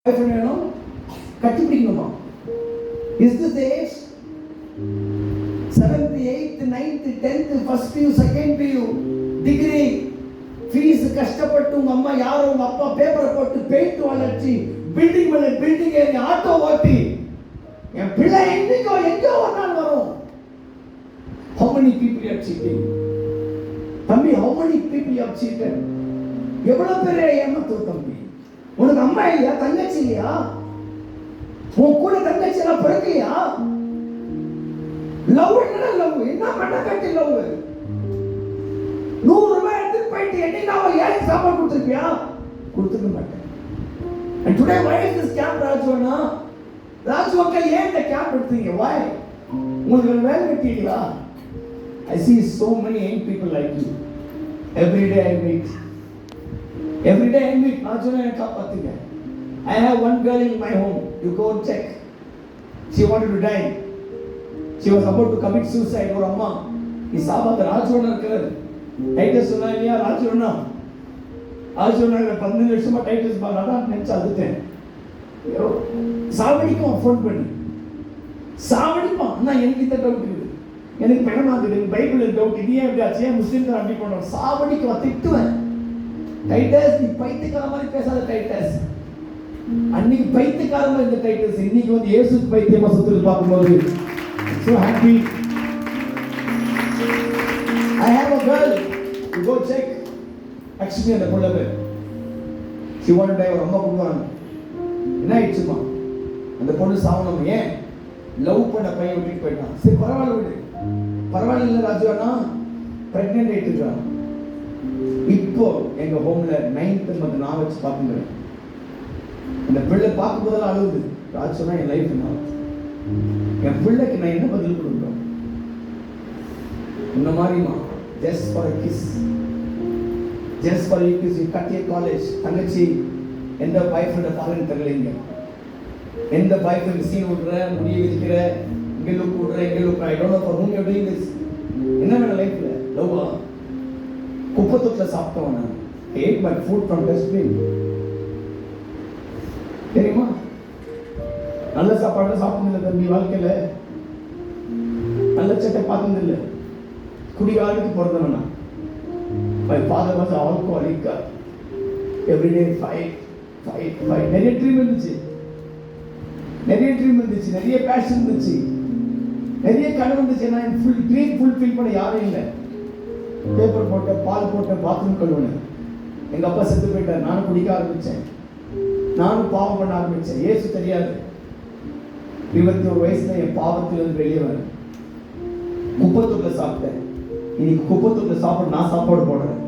வேணும், கட்டிப்பிடிக்கணுமா? Is this age 7th 8th 9th 10th first PU second PU degree fees கஷ்டப்பட்டு உங்க அம்மா யாரோ உங்க அப்பா பேப்பரை போட்டு பெயிண்ட் வளர்ச்சி பில்டிங் மேல பில்டிங் ஏறி ஆட்டோ ஓட்டி என் பிள்ளை எங்கோ ஒரு நாள் வரும். How many people you have cheated? தம்பி, how many people you have cheated? எவ்வளவு பேரை ஏமாத்து தம்பி. உனக்கு அம்மா இல்லையா, தங்கச்சி இல்லையா, உன் கூட தங்கச்சி எல்லாம் பிறக்கலையா? லவ் என்ன லவ், என்ன பண்ண கட்டி லவ்? 100 ரூபாய் எடுத்து போயிட்டு என்னைக்கு அவள் ஏழைக்கு சாப்பாடு கொடுத்துருப்பியா? கொடுத்துக்க மாட்டேன். And today why is this camp ராஜுவனா? ராஜுவக்கள் ஏன் இந்த கேம்ப் எடுத்தீங்க? why? உங்களுக்கு வேலை வெட்டிங்களா? I see so many young people like you. Every day I meet. ராஜுவனா எனக்கு காப்பாத்துங்க. I have one girl in my home. You go and check. She wanted to die. She was about to commit suicide. ஒரு அம்மா நீ சாபாத ராஜுவனா இருக்கிறது Titus சொன்னா இல்லையா? ராஜுவனா 15 வருஷமா Titus பாராதான் நினைச்சு அழுத்தேன். சாவடிக்கும் ஃபோன் பண்ணி சாவடிப்பான். ஆனால் எனக்கு இந்த டவுட் இருக்குது, எனக்கு பயமாகுது, பைபிள் டவுட், இது ஏன் எப்படி ஆச்சு, ஏன் முஸ்லீம்கள் அப்படி பண்ணுவோம்? சாவடிக்குவா, திட்டுவேன். டைட்டஸ் நீ பைத்தியக்கார மாதிரி பேசாத டைட்டஸ். அன்னைக்கு பைத்தியக்காரமா இந்த டைட்டஸ் இன்னைக்கு வந்து இயேசுக்கு பைத்தியமா சுத்துறது பார்க்கும்போது so happy. I have a girl, you go check. Actually அந்த பொண்ணு she want to die. ஒரு அம்மா கொடுத்தாங்க. என்ன ஆயிடுச்சுமா? அந்த பொண்ணு சாவணும். ஏன்? லவ் பண்ண பையன் விட்டுட்டு போயிட்டான். சரி பரவாயில்ல விடு, பரவாயில்ல இல்லை ராஜுவானா, பிரெக்னென்ட் ஆயிட்டு இருக்கான். இப்போ எங்க ஹோம்ல 9th month நான் வச்சு பார்க்குறேன். அந்த பிள்ளை பார்க்கும் போதெல்லாம் அழுகுது. ராஜுவானா என் லைஃப் என்ன, என் பிள்ளைக்கு நான் என்ன பதில் கொடுக்குறோம்? இந்த மாதிரிமா just for a kiss, just for a kiss you cut your college. தங்கச்சி எந்த பாய் ஃப்ரெண்டை பாருன்னு தெரியலைங்க, எந்த பாய் ஃப்ரெண்ட் சீன் விடுற, முடிய விதிக்கிற, இங்கே லுக் விடுற, இங்கே look, I don't know for whom you are doing this. என்ன வேணும் லைஃப்ல? லவ்வா? குப்பை தொட்டில் சாப்பிட்டவன் நான். I ate my food from dustbin. தெரியுமா? நல்ல சாப்பாடு சாப்பிட்டதில்லை தம்பி வாழ்க்கையில, நல்ல சட்டை பார்த்ததில்லை, குடிகாரனுக்கு பிறந்தவனா. My father was an alcoholic. Every day fight. நிறைய ட்ரீம் இருந்துச்சு, நிறைய பேஷன் இருந்துச்சு, நிறைய கனவு இருந்துச்சு. நான் ட்ரீம் ஃபுல்ஃபில் பண்ண யாரும் இல்லை. பேப்பர் போட்டேன், பால் போட்டேன், பாத்ரூம் கழுவுனேன். எங்கள் அப்பா செத்து போயிட்டார். நானும் குடிக்க ஆரம்பித்தேன், நானும் பாவம் பண்ண ஆரம்பித்தேன். ஏசு தெரியாது. 21 வயசுல என் பாவத்திலிருந்து வெளியே வரேன். குப்பத்தூர்ல சாப்பிட்டேன். இன்னைக்கு குப்பத்தூர்ல சாப்பிட நான் சாப்பாடு போடுறேன்.